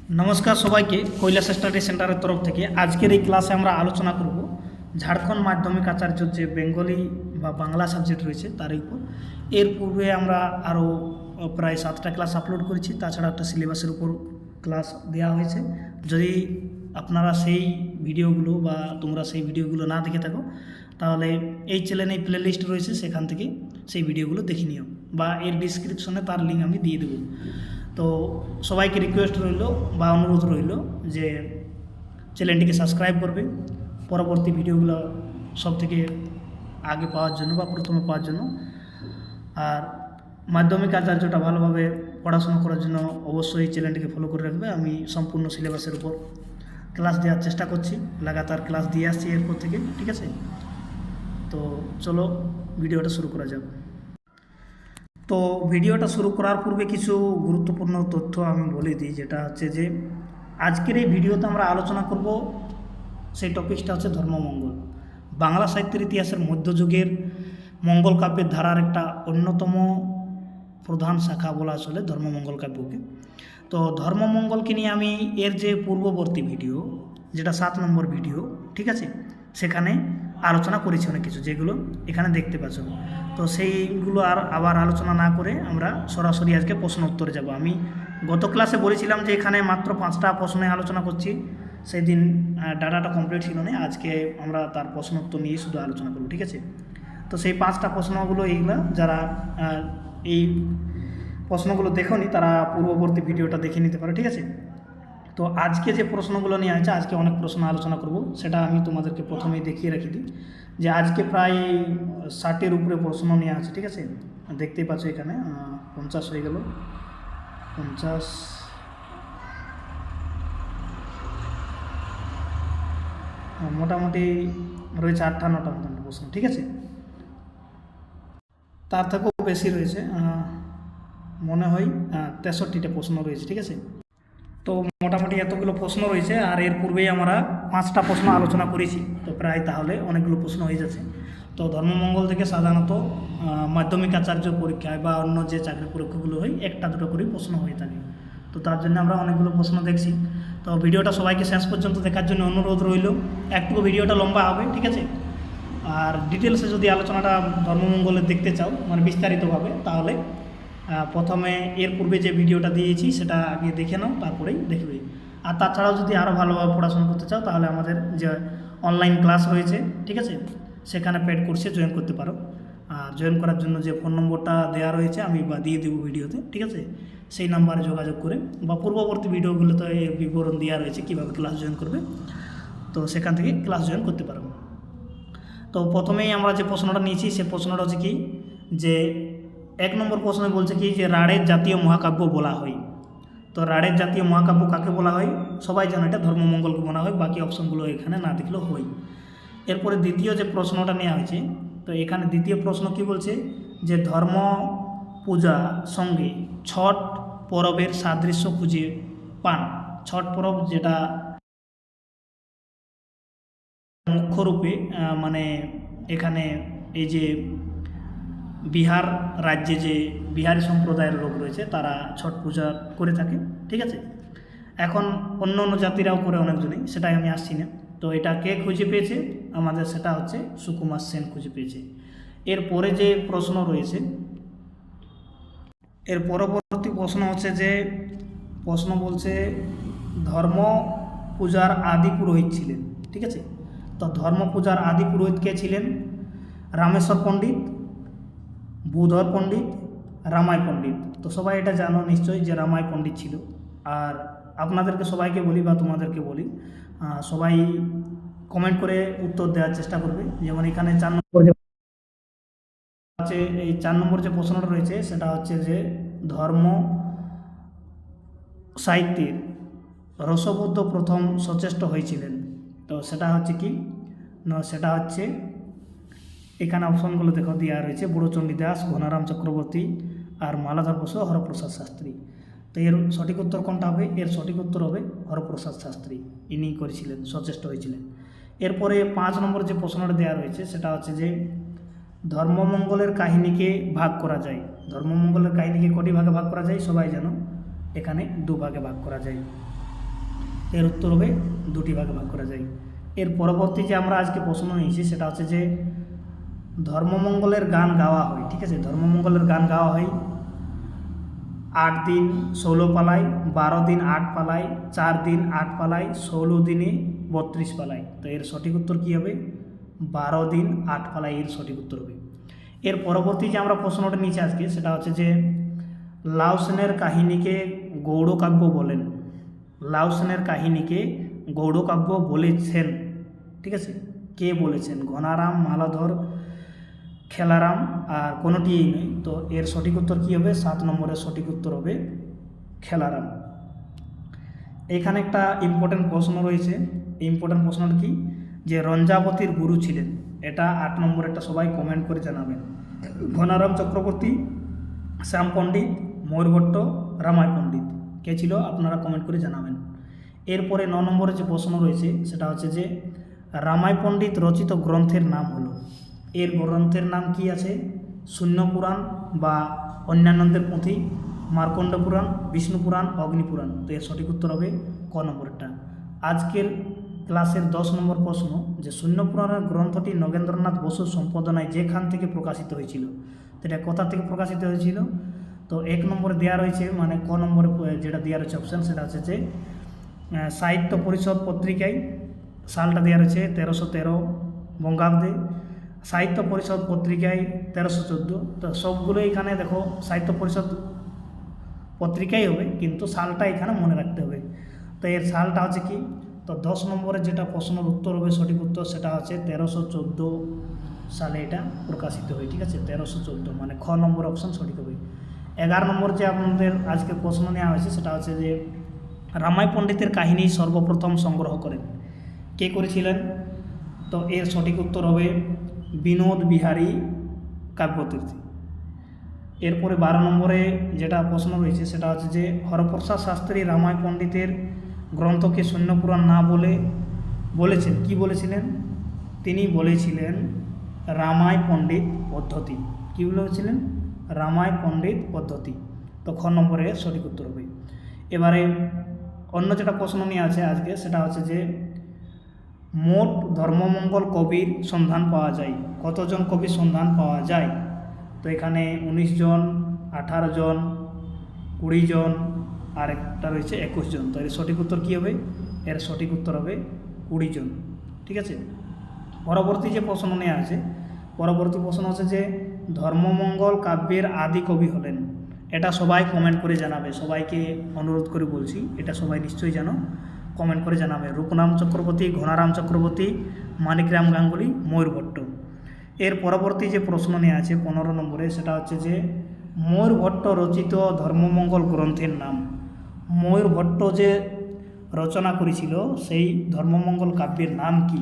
নমস্কার সবাইকে, কৈলাস স্টাডি সেন্টারের তরফ থেকে আজকের এই ক্লাসে আমরা আলোচনা করব ঝাড়খণ্ড মাধ্যমিক আচার্যর যে বেঙ্গলি বা বাংলা সাবজেক্ট রয়েছে তার উপর। এর পূর্বে আমরা আরও প্রায় 7টা ক্লাস আপলোড করেছি, তাছাড়া একটা সিলেবাসের উপর ক্লাস দেওয়া হয়েছে। যদি আপনারা সেই ভিডিওগুলো বা তোমরা সেই ভিডিওগুলো না দেখে থাকো তাহলে এই চ্যানেলে প্লে লিস্ট রয়েছে, সেখান থেকে সেই ভিডিওগুলো দেখে নিও বা এর ডিসক্রিপশনে তার লিঙ্ক আমি দিয়ে দেবো। তো সবাইকে রিকোয়েস্ট রইল বা অনুরোধ রইল যে চ্যানেলটিকে সাবস্ক্রাইব করবে পরবর্তী ভিডিওগুলো সব থেকে আগে পাওয়ার জন্য বা প্রথমে পাওয়ার জন্য। আর মাধ্যমিক আচার্যটা ভালোভাবে পড়াশোনা করার জন্য অবশ্যই চ্যানেলটিকে ফলো করে রাখবে। আমি সম্পূর্ণ সিলেবাসের উপর ক্লাস দেওয়ার চেষ্টা করছি, লাগাতার ক্লাস দিয়ে আসছি এরপর থেকে, ঠিক আছে? তো চলো ভিডিওটা শুরু করা যাক। তো ভিডিওটা শুরু করার পূর্বে কিছু গুরুত্বপূর্ণ তথ্য আমি বলে দিই, যেটা হচ্ছে যে আজকের এই ভিডিওতে আমরা আলোচনা করব, সেই টপিকটা হচ্ছে ধর্মমঙ্গল। বাংলা সাহিত্যের ইতিহাসের মধ্যযুগের মঙ্গল কাব্যের ধারার একটা অন্যতম প্রধান শাখা বলা চলে ধর্মমঙ্গল কাব্যকে। তো ধর্মমঙ্গলকে নিয়ে আমি এর যে পূর্ববর্তী ভিডিও, যেটা 7 নম্বর ভিডিও, ঠিক আছে, সেখানে আলোচনা করেছি অনেক কিছু, যেগুলো এখানে দেখতে পাচ্ছ। তো সেইগুলো আবার আলোচনা না করে আমরা সরাসরি আজকে প্রশ্ন উত্তরে যাব। আমি গত ক্লাসে বলেছিলাম যে এখানে মাত্র 5টা প্রশ্নে আলোচনা করছি, সেই দিন ডাটাটা কমপ্লিট ছিল না। আজকে আমরা তার প্রশ্ন উত্তর নিয়ে শুধু আলোচনা করব, ঠিক আছে? তো সেই 5টা প্রশ্নগুলো এইগুলো, যারা এই প্রশ্নগুলো দেখোনি তারা পূর্ববর্তী ভিডিওটা দেখে নিতে পারে, ঠিক আছে? তো আজকে যে প্রশ্নগুলো নিয়ে আছে, আজকে অনেক প্রশ্ন আলোচনা করব, সেটা আমি তোমাদেরকে প্রথমেই দেখিয়ে রাখি দিই যে আজকে প্রায় 60-এর উপরে প্রশ্ন নিয়ে আছে, ঠিক আছে? দেখতেই পাচ্ছ এখানে 50 হয়ে গেল, 50, মোটামুটি রয়েছে 58টা মতন প্রশ্ন, ঠিক আছে? তার থেকেও বেশি রয়েছে, মনে হয় 63টা প্রশ্ন রয়েছে, ঠিক আছে? তো মোটামুটি এতগুলো প্রশ্ন রয়েছে, আর এর পূর্বেই আমরা 5টা প্রশ্ন আলোচনা করেছি, তো প্রায় তাহলে অনেকগুলো প্রশ্ন হয়ে যাচ্ছে। তো ধর্মমঙ্গল থেকে সাধারণত মাধ্যমিক আচার্য পরীক্ষায় বা অন্য যে চাকরি পরীক্ষাগুলো হয় 1টা-2টো করেই প্রশ্ন হয়ে থাকে। তো তার জন্য আমরা অনেকগুলো প্রশ্ন দেখছি। তো ভিডিওটা সবাইকে শেষ পর্যন্ত দেখার জন্য অনুরোধ রইল। একটু ভিডিওটা লম্বা হবে, ঠিক আছে? আর ডিটেলসে যদি আলোচনাটা ধর্মমঙ্গলের দেখতে চাও, মানে বিস্তারিতভাবে, তাহলে প্রথমে এর পূর্বে যে ভিডিওটা দিয়েছি সেটা আগে দেখে নাও, তারপরেই দেখবে। আর তাছাড়াও যদি আরও ভালোভাবে পড়াশোনা করতে চাও তাহলে আমাদের যে অনলাইন ক্লাস রয়েছে, ঠিক আছে, সেখানে পেড কোর্সে জয়েন করতে পারো। আর জয়েন করার জন্য যে ফোন নম্বরটা দেওয়া রয়েছে আমি বা দিয়ে দেবো ভিডিওতে, ঠিক আছে, সেই নাম্বারে যোগাযোগ করে, বা পূর্ববর্তী ভিডিওগুলোতে এর বিবরণ দেওয়া রয়েছে কীভাবে ক্লাস জয়েন করবে, তো সেখান থেকে ক্লাস জয়েন করতে পারো। তো প্রথমেই আমরা যে প্রশ্নটা নিয়েছি সে প্রশ্নটা হচ্ছে কি, যে 1 নম্বর প্রশ্নে বলছে কি যে রাঢ়ের জাতীয় মহাকাব্য বলা হয়। তো রাঢ়ের জাতীয় মহাকাব্য কাকে বলা হয়? সবাই জানো এটা ধর্মমঙ্গলকে বলা হয়, বাকি অপশনগুলো এখানে না দেখলেও হয়। এরপরে দ্বিতীয় যে প্রশ্নটা নেওয়া হয়েছে, তো এখানে দ্বিতীয় প্রশ্ন কি বলছে, যে ধর্ম পূজা সঙ্গে ছট পরবের সাদৃশ্য খুঁজে পান। ছট পরব যেটা মুখ্যরূপে মানে এখানে এই যে বিহার রাজ্যে যে বিহারি সম্প্রদায়ের লোক রয়েছে তারা ছট পূজা করে থাকে, ঠিক আছে? এখন অন্য অন্য জাতিরাও করে অনেকজনেই, সেটাই আমি আসছি না। তো এটা কে খুঁজে পেয়েছে আমাদের, সেটা হচ্ছে সুকুমার সেন খুঁজে পেয়েছে। এরপরে যে প্রশ্ন রয়েছে, এর পরবর্তী প্রশ্ন হচ্ছে যে প্রশ্ন বলছে ধর্ম পূজার আদি পুরোহিত ছিলেন, ঠিক আছে? তো ধর্ম পূজার আদি পুরোহিত কে ছিলেন? রামেশ্বর পণ্ডিত, বুধর পণ্ডিত, রামাই পণ্ডিত। তো সবাই এটা জানো নিশ্চয়ই যে রামাই পণ্ডিত ছিল। আর আপনাদেরকে সবাইকে বলি বা তোমাদেরকে বলি, সবাই কমেন্ট করে উত্তর দেওয়ার চেষ্টা করবে। যেমন এখানে 4 নম্বর আছে, এই 4 নম্বর যে প্রশ্নটা রয়েছে সেটা হচ্ছে যে ধর্ম সাহিত্যের রসবোধ প্রথম সচেষ্ট হয়েছিলেন। তো সেটা হচ্ছে কি না, সেটা হচ্ছে এখানে অপশনগুলো দেখো দেওয়া রয়েছে, বুড়োচণ্ডী দাস, ঘনারাম চক্রবর্তী, আর মালাধর বসু, হরপ্রসাদ শাস্ত্রী। তো এর সঠিক উত্তর কোনটা হবে? এর সঠিক উত্তর হবে হরপ্রসাদ শাস্ত্রী, ইনি করেছিলেন, সচেষ্ট হয়েছিলেন। এরপরে 5 নম্বর যে প্রশ্নটা দেওয়া রয়েছে সেটা হচ্ছে যে ধর্মমঙ্গলের কাহিনীকে ভাগ করা যায়। ধর্মমঙ্গলের কাহিনীকে কটি ভাগে ভাগ করা যায়? সবাই জানো, এখানে 2 ভাগে ভাগ করা যায়। এর উত্তর হবে দুটি ভাগে ভাগ করা যায়। এর পরবর্তী যে আমরা আজকে প্রশ্ন নিয়েছি সেটা হচ্ছে যে ধর্মমঙ্গলের গান গাওয়া হয়, ঠিক আছে, ধর্মমঙ্গলের গান গাওয়া হয় 8 দিন 16 পালায়, 12 দিন 8 পালায়, 4 দিন 8 পালায়, 16 দিনে 32 পালায়। তো এর সঠিক উত্তর কী হবে? 12 দিন 8 পালায় এর সঠিক উত্তর হবে। এর পরবর্তী যে আমরা প্রশ্নটা নিচে আজকে সেটা হচ্ছে যে লাউ সেনের কাহিনীকে গৌড়কাব্য বলেন। লাউ সেনের কাহিনীকে গৌড়কাব্য বলেছেন, ঠিক আছে, কে বলেছেন? ঘনারাম, মালাধর, খেলারাম, আর কোনোটিই নয়। তো এর সঠিক উত্তর কী হবে? 7 নম্বরের সঠিক উত্তর হবে খেলারাম। এখানে একটা ইম্পর্টেন্ট প্রশ্ন রয়েছে। ইম্পর্টেন্ট প্রশ্নটা কি? যে রঞ্জাবতীর গুরু ছিলেন, এটা 8 নম্বরেরটা সবাই কমেন্ট করে জানাবেন। ঘনারাম চক্রবর্তী, শ্যাম পণ্ডিত, ময়ূর ভট্ট, রামাই পণ্ডিত, কে ছিল? আপনারা কমেন্ট করে জানাবেন। এরপরে 9 নম্বরে যে প্রশ্ন রয়েছে সেটা হচ্ছে যে রামাই পণ্ডিত রচিত গ্রন্থের নাম হলো, এর গ্রন্থের নাম কি আছে? শূন্য পুরাণ বা অন্যান্যদের পুঁথি, মার্কণ্ড পুরাণ, বিষ্ণু পুরাণ, অগ্নিপুরাণ। তো এর সঠিক উত্তর হবে ক নম্বরটা। আজকের ক্লাসের 10 নম্বর প্রশ্ন যে শূন্য পুরাণের গ্রন্থটি নগেন্দ্রনাথ বসুর সম্পাদনায় যেখান থেকে প্রকাশিত হয়েছিল, তো এটা কোথা থেকে প্রকাশিত হয়েছিল? তো 1 নম্বরে দেওয়া রয়েছে, মানে ক নম্বরে যেটা দেওয়া রয়েছে অপশান সেটা হচ্ছে যে সাহিত্য পরিষদ পত্রিকায়, সালটা দেওয়া রয়েছে 1313 বঙ্গাব্দে। সাহিত্য পরিষদ পত্রিকায় 1314। তো সবগুলো এখানে দেখো সাহিত্য পরিষদ পত্রিকাই হবে, কিন্তু সালটা এখানে মনে রাখতে হবে। তো এর সালটা হচ্ছে কি? তো 10 নম্বরে যেটা প্রশ্নের উত্তর হবে, সঠিক উত্তর সেটা হচ্ছে 1314 সালে এটা প্রকাশিত হয়, ঠিক আছে, 1314, মানে খ নম্বর অপশান সঠিক হবে। 11 নম্বর যে আপনাদের আজকে প্রশ্ন নেওয়া হয়েছে সেটা হচ্ছে যে রামাই পণ্ডিতের কাহিনী সর্বপ্রথম সংগ্রহ করেন, কে করেছিলেন? তো এর সঠিক উত্তর হবে বিনোদ বিহারী কাব্যতীর্থী। এরপরে 12 নম্বরে যেটা প্রশ্ন রয়েছে সেটা হচ্ছে যে হরপ্রসাদ শাস্ত্রী রামাই পণ্ডিতের গ্রন্থকে শূন্য পুরাণ না বলে বলেছেন, কি বলেছিলেন? তিনি বলেছিলেন রামাই পণ্ডিত পদ্ধতি। কী বলেছিলেন? রামাই পণ্ডিত পদ্ধতি। তো খ নম্বরে সঠিক উত্তর হবে। এবারে অন্য যেটা প্রশ্ন নিয়ে আছে আজকে সেটা হচ্ছে যে মোট ধর্মমঙ্গল কবির সন্ধান পাওয়া যায়, কতজন কবির সন্ধান পাওয়া যায়? তো এখানে 19 জন, 18 জন, 20 জন, আর একটা রয়েছে 21 জন। তো এর সঠিক উত্তর কী হবে? এর সঠিক উত্তর হবে 20 জন, ঠিক আছে। পরবর্তী যে প্রশ্ন নেওয়া আছে, পরবর্তী প্রশ্ন হচ্ছে যে ধর্মমঙ্গল কাব্যের আদি কবি হলেন, এটা সবাই কমেন্ট করে জানাবে। সবাইকে অনুরোধ করে বলছি, এটা সবাই নিশ্চয়ই জানো, কমেন্ট করে জানাবে। রূপনাম চক্রবর্তী, ঘনারাম চক্রবর্তী, মানিকরাম গাঙ্গুলি, ময়ূর ভট্ট। এর পরবর্তী যে প্রশ্ন নিয়ে আছে 15 নম্বরে সেটা হচ্ছে যে ময়ূর ভট্ট রচিত ধর্মমঙ্গল গ্রন্থের নাম। ময়ূর ভট্ট যে রচনা করেছিল সেই ধর্মমঙ্গল কাব্যের নাম কি?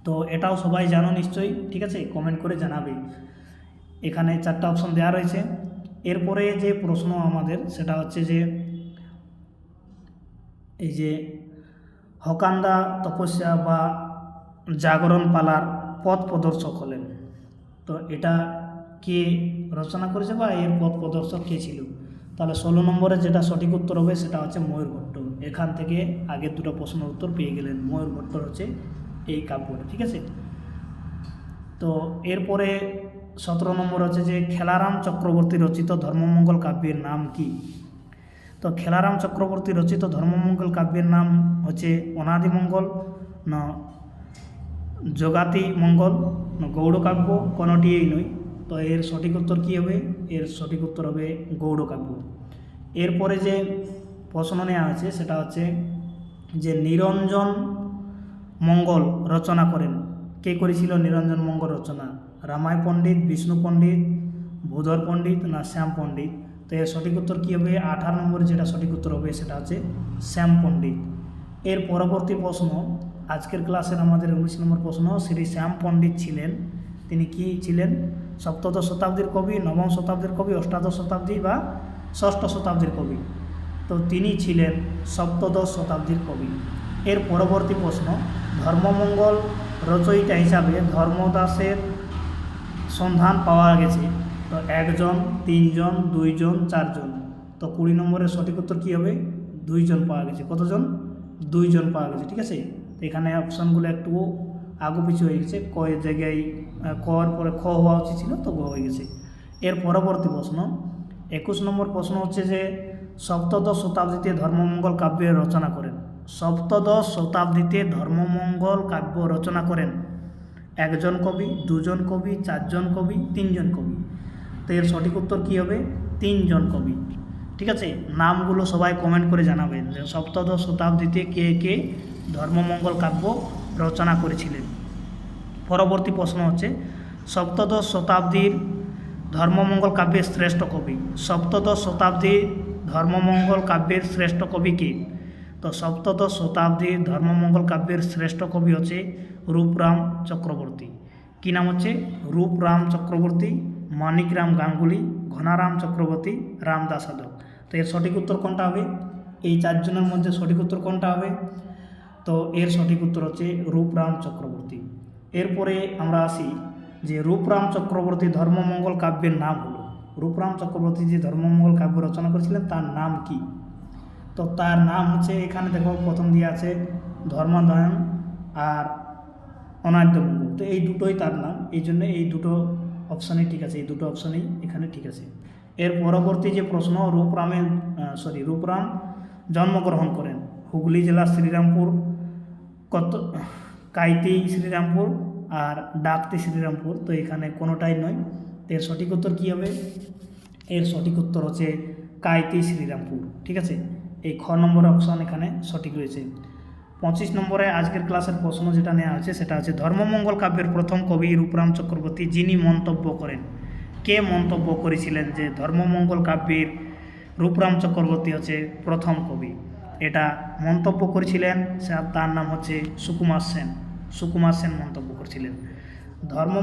তো এটাও সবাই জানো নিশ্চয়ই, ঠিক আছে, কমেন্ট করে জানাবে। এখানে 4টা অপশন দেওয়া রয়েছে। এরপরে যে প্রশ্ন আমাদের সেটা হচ্ছে যে এই যে হকান্দা তপস্যা বা জাগরণ পালার পথ প্রদর্শক হলেন, তো এটা কে রচনা করেছে বা এর পথ প্রদর্শক কে ছিল? তাহলে 16 নম্বরে যেটা সঠিক উত্তর হবে সেটা হচ্ছে ময়ূর ভট্ট। এখান থেকে আগের দুটো প্রশ্নের উত্তর পেয়ে গেলেন, ময়ূর ভট্ট হচ্ছে এই কাব্যটা, ঠিক আছে। তো এরপরে 17 নম্বর হচ্ছে যে খেলারাম চক্রবর্তী রচিত ধর্মমঙ্গল কাব্যের নাম কি? তো খেলারাম চক্রবর্তী রচিত ধর্মমঙ্গল কাব্যের নাম হচ্ছে অনাদিমঙ্গল, না জগাতি মঙ্গল, না গৌড়কাব্য, কোনোটিই নয়। তো এর সঠিক উত্তর কী হবে? এর সঠিক উত্তর হবে গৌড়কাব্য। এরপরে যে প্রশ্ন নেওয়া আছে সেটা হচ্ছে যে নিরঞ্জন মঙ্গল রচনা করেন, কে করেছিল নিরঞ্জন মঙ্গল রচনা? রামাই পণ্ডিত, বিষ্ণু পণ্ডিত, ভূধর পণ্ডিত, না শ্যাম পণ্ডিত? তো এর সঠিক উত্তর কী হবে? 18 নম্বরে যেটা সঠিক উত্তর হবে সেটা হচ্ছে শ্যাম পণ্ডিত। এর পরবর্তী প্রশ্ন আজকের ক্লাসের আমাদের 19 নম্বর প্রশ্ন, শ্রী শ্যাম পণ্ডিত ছিলেন, তিনি কি ছিলেন? সপ্তদশ শতাব্দীর কবি, নবম শতাব্দীর কবি, অষ্টাদশ শতাব্দী বা ষষ্ঠ শতাব্দীর কবি? তো তিনি ছিলেন সপ্তদশ শতাব্দীর কবি। এর পরবর্তী প্রশ্ন ধর্মমঙ্গল রচয়িতা হিসাবে ধর্মদাসের সন্ধান পাওয়া গেছে, তো 1 জন, 3 জন, 2 জন, 4 জন? তো 20 নম্বরের সঠিক উত্তর কী হবে? 2 জন পাওয়া গেছে। কতজন? 2 জন পাওয়া গেছে। ঠিক আছে, এখানে অপশানগুলো একটু আগু পিছু হয়ে গেছে, কয়ের জায়গায় কর পরে খ হওয়া উচিত ছিল, তো গ হয়ে গেছে। এর পরবর্তী প্রশ্ন 21 নম্বর প্রশ্ন হচ্ছে যে সপ্তদশ শতাব্দীতে ধর্মমঙ্গল কাব্যের রচনা করেন। সপ্তদশ শতাব্দীতে ধর্মমঙ্গল কাব্য রচনা করেন 1 জন কবি, 2 জন কবি, 4 জন কবি, 3 জন কবি। তো এর সঠিক উত্তর কী হবে? 3 জন কবি। ঠিক আছে, নামগুলো সবাই কমেন্ট করে জানাবেন যে সপ্তদশ শতাব্দীতে কে কে ধর্মমঙ্গল কাব্য রচনা করেছিলেন। পরবর্তী প্রশ্ন হচ্ছে সপ্তদশ শতাব্দীর ধর্মমঙ্গল কাব্যের শ্রেষ্ঠ কবি। সপ্তদশ শতাব্দীর ধর্মমঙ্গল কাব্যের শ্রেষ্ঠ কবি কে? তো সপ্তদশ শতাব্দীর ধর্মমঙ্গল কাব্যের শ্রেষ্ঠ কবি হচ্ছে রূপরাম চক্রবর্তী। কী নাম হচ্ছে? রূপরাম চক্রবর্তী, মানিকরাম গাঙ্গুলি, ঘনারাম চক্রবর্তী, রামদাস আদক। তো এর সঠিক উত্তর কোনটা হবে? এই 4 জনের মধ্যে সঠিক উত্তর কোনটা হবে? তো এর সঠিক উত্তর হচ্ছে রূপরাম চক্রবর্তী। এরপরে আমরা আসি যে রূপরাম চক্রবর্তী ধর্মমঙ্গল কাব্যের নাম হলো। রূপরাম চক্রবর্তী যে ধর্মমঙ্গল কাব্য রচনা করেছিলেন তার নাম কি? তো তার নাম হচ্ছে, এখানে দেখো প্রথম দিয়ে আছে ধর্মাধ্যয়ন আর অনাদ্যমঙ্গল। তো এই দুটোই তার নাম, এই জন্য এই দুটো অপশানই ঠিক আছে, এই দুটো অপশানই এখানে ঠিক আছে। এর পরবর্তী যে প্রশ্ন, রূপরাম জন্মগ্রহণ করেন হুগলি জেলার শ্রীরামপুর, কাইতি শ্রীরামপুর আর ডাকতি শ্রীরামপুর। তো এখানে কোনোটাই নয়। এর সঠিক উত্তর কী হবে? এর সঠিক উত্তর হচ্ছে কাইতি শ্রীরামপুর। ঠিক আছে, এই খ নম্বর অপশন এখানে সঠিক রয়েছে। 25 নম্বরে আজকের ক্লাসের প্রশ্ন যেটা নেওয়া হচ্ছে সেটা হচ্ছে ধর্মমঙ্গল কাব্যের প্রথম কবি রূপরাম চক্রবর্তী, যিনি মন্তব্য করেন। কে মন্তব্য করেছিলেন যে ধর্মমঙ্গল কাব্যের রূপরাম চক্রবর্তী হচ্ছে প্রথম কবি? এটা মন্তব্য করেছিলেন, তার নাম হচ্ছে সুকুমার সেন। সুকুমার সেন মন্তব্য করেছিলেন। ধর্ম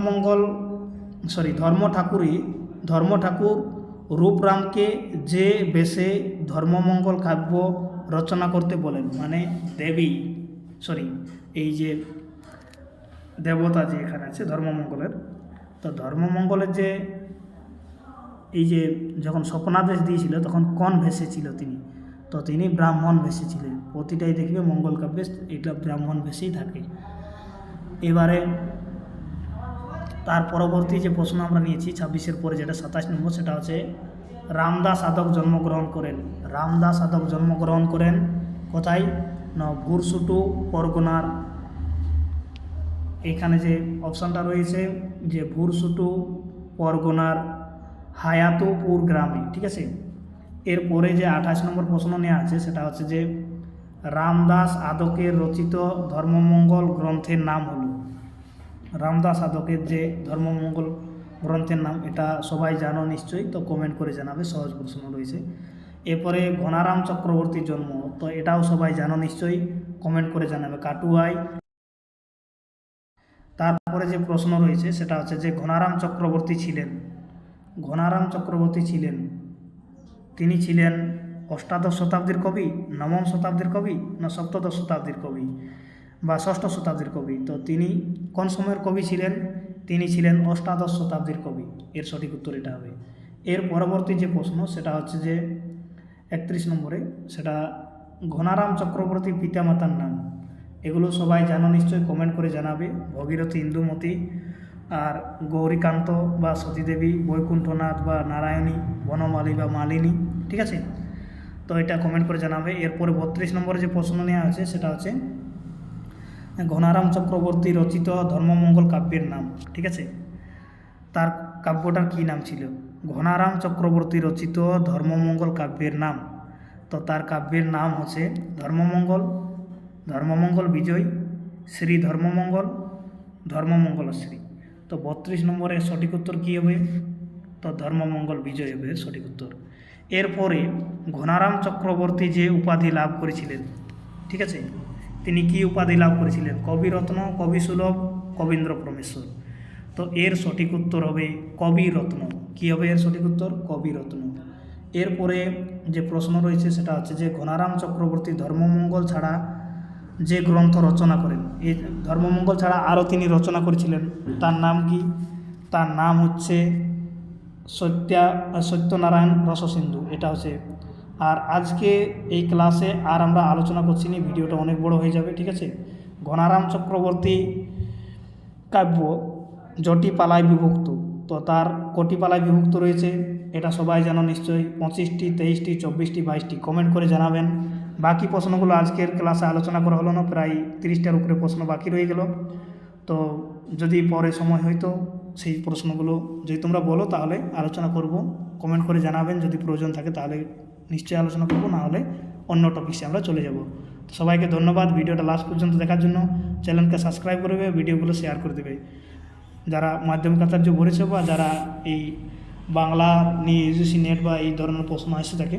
ঠাকুর রূপরামকে যে বেশে ধর্মমঙ্গল কাব্য রচনা করতে বলেন, মানে এই যে দেবতা যে এখানে আছে ধর্মমঙ্গলের, তো ধর্মমঙ্গলের যে এই যে যখন স্বপ্নাদেশ দিয়েছিল তখন কোন ভেষে ছিল তিনি? তো তিনি ব্রাহ্মণ ভেষে ছিলেন। প্রতিটাই দেখবে মঙ্গল কাব্যে এটা ব্রাহ্মণ ভেষেই থাকে। এবারে তার পরবর্তী যে প্রশ্ন আমরা নিয়েছি 26-এর পরে, যেটা 27 নম্বর, সেটা হচ্ছে রামদাস আদক জন্মগ্রহণ করেন। রামদাস আদক জন্মগ্রহণ করেন কোথায়? না, ভুরসুটু পরগনার, এখানে যে অপশানটা রয়েছে যে ভুরসুটু পরগনার হায়াতুপুর গ্রামে। ঠিক আছে, এরপরে যে 28 নম্বর প্রশ্ন নেওয়া আছে সেটা হচ্ছে যে রামদাস আদকের রচিত ধর্মমঙ্গল গ্রন্থের নাম হলো। রামদাস আদকের যে ধর্মমঙ্গল গ্রন্থের নাম, এটা সবাই জানো নিশ্চয়ই, তো কমেন্ট করে জানাবে, সহজ প্রশ্ন রয়েছে। এরপরে ঘনারাম চক্রবর্তীর জন্ম, তো এটাও সবাই জানো নিশ্চয়ই, কমেন্ট করে জানাবে কাটুয়ায়। তারপরে যে প্রশ্ন রয়েছে সেটা হচ্ছে যে ঘনারাম চক্রবর্তী ছিলেন, তিনি ছিলেন অষ্টাদশ শতাব্দীর কবি, নবম শতাব্দীর কবি, না সপ্তদশ শতাব্দীর কবি বা ষষ্ঠ শতাব্দীর কবি? তো তিনি কোন সময়ের কবি ছিলেন? তিনি ছিলেন অষ্টাদশ শতাব্দীর কবি। এর সঠিক উত্তর এটা হবে। এর পরবর্তী যে প্রশ্ন সেটা হচ্ছে যে 31 নম্বরে, সেটা ঘনারাম চক্রবর্তী পিতামাতার নাম। এগুলো সবাই জানো নিশ্চয়ই, কমেন্ট করে জানাবে। ভগীরথী, ইন্দুমতি আর গৌরীকান্ত বা সতীদেবী, বৈকুণ্ঠনাথ বা নারায়ণী, বনমালী বা মালিনী। ঠিক আছে, তো এটা কমেন্ট করে জানাবে। এরপরে 32 নম্বরে যে প্রশ্ন নেওয়া আছে সেটা হচ্ছে ঘনারাম চক্রবর্তী রচিত ধর্মমঙ্গল কাব্যের নাম। ঠিক আছে, তার কাব্যটার কী নাম ছিল? ঘনারাম চক্রবর্তী রচিত ধর্মমঙ্গল কাব্যের নাম, তো তার কাব্যের নাম হচ্ছে ধর্মমঙ্গল বিজয়, শ্রী ধর্মমঙ্গল শ্রী। তো 32 নম্বরের সঠিক উত্তর কী হবে? তো ধর্মমঙ্গল বিজয় হবে সঠিক উত্তর। এরপরে ঘনারাম চক্রবর্তী যে উপাধি লাভ করেছিলেন, ঠিক আছে, তিনি কি উপাধি লাভ করেছিলেন? কবিরত্ন, কবিসুলভ, কবীন্দ্র পরমেশ্বর। তো এর সঠিক উত্তর হবে কবিরত্ন। কী হবে এর সঠিক উত্তর? কবিরত্ন। এরপরে যে প্রশ্ন রয়েছে সেটা হচ্ছে যে ঘনারাম চক্রবর্তী ধর্মমঙ্গল ছাড়া যে গ্রন্থ রচনা করেন, এই ধর্মমঙ্গল ছাড়া আরও তিনি রচনা করেছিলেন, তার নাম কি? তার নাম হচ্ছে সত্যনারায়ণ রসসিন্ধু। এটা হচ্ছে আর আজকে এই ক্লাসে আর আমরা আলোচনা করছি না, ভিডিওটা অনেক বড় হয়ে যাবে, ঠিক আছে। ঘনারাম চক্রবর্তী কাব্য জটি পালায় বিভক্ত, তো তার কটি পালায় বিভক্ত রয়েছে এটা সবাই জানো নিশ্চয়ই, 25টি, 23টি, 24টি, 22টি। কমেন্ট করে জানাবেন। বাকি প্রশ্নগুলো আজকের ক্লাসে আলোচনা করা হলো না, প্রায় 30টার উপরে প্রশ্ন বাকি রয়ে গেল। তো যদি পরে সময় হয় তো সেই প্রশ্নগুলো যদি তোমরা বলো তাহলে আলোচনা করব। কমেন্ট করে জানাবেন, যদি প্রয়োজন থাকে তাহলে নিশ্চয়ই আলোচনা করব, না হলে অন্য টপিকসে আমরা চলে যাব। সবাইকে ধন্যবাদ ভিডিওটা লাস্ট পর্যন্ত দেখার জন্য। চ্যানেলকে সাবস্ক্রাইব করবে, ভিডিওগুলো শেয়ার করে দেবে। যারা মাধ্যমিক আচার্য ভরেছে বা যারা এই বাংলা নিয়ে ইউজিসি নেট বা এই ধরনের প্রশ্ন এসে থাকে